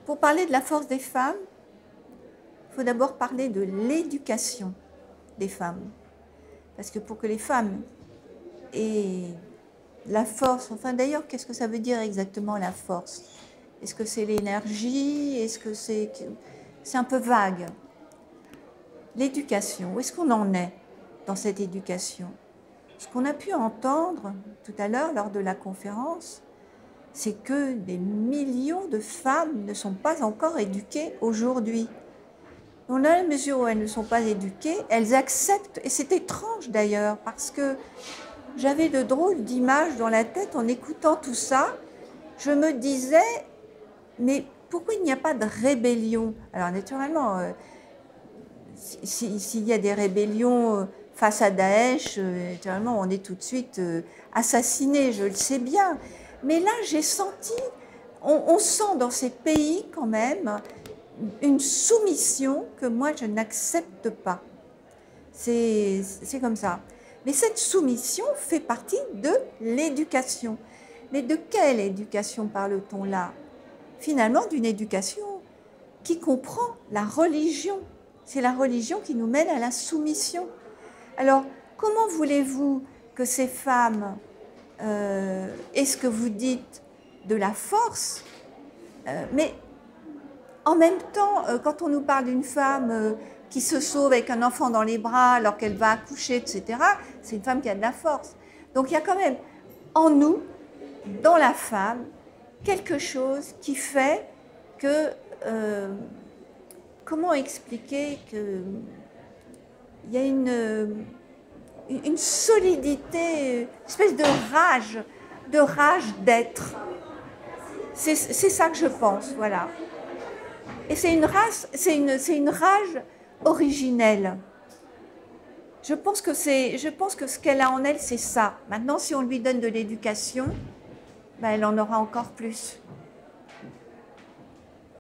Pour parler de la force des femmes, il faut d'abord parler de l'éducation des femmes. Parce que pour que les femmes aient la force, enfin d'ailleurs, qu'est-ce que ça veut dire exactement la force? Est-ce que c'est l'énergie? Est-ce que c'est un peu vague? L'éducation, où est-ce qu'on en est dans cette éducation? Ce qu'on a pu entendre tout à l'heure lors de la conférence, c'est que des millions de femmes ne sont pas encore éduquées aujourd'hui. Dans la mesure où elles ne sont pas éduquées, elles acceptent, et c'est étrange d'ailleurs, parce que j'avais de drôles d'images dans la tête en écoutant tout ça. Je me disais, mais pourquoi il n'y a pas de rébellion? Alors naturellement, s'il y a des rébellions face à Daesh, naturellement on est tout de suite assassiné, je le sais bien. Mais là j'ai senti, on sent dans ces pays quand même une soumission que moi je n'accepte pas. C'est comme ça. Mais cette soumission fait partie de l'éducation. Mais de quelle éducation parle-t-on là? Finalement, d'une éducation qui comprend la religion. C'est la religion qui nous mène à la soumission. Alors, comment voulez-vous que ces femmes aient ce que vous dites de la force, mais en même temps, quand on nous parle d'une femme qui se sauve avec un enfant dans les bras alors qu'elle va accoucher, etc., c'est une femme qui a de la force. Donc il y a quand même en nous, dans la femme, quelque chose qui fait que, comment expliquer qu'il y a une solidité, une espèce de rage d'être. C'est ça que je pense, voilà. Et c'est une rage originelle. Je pense que ce qu'elle a en elle, c'est ça. Maintenant, si on lui donne de l'éducation, ben, elle en aura encore plus.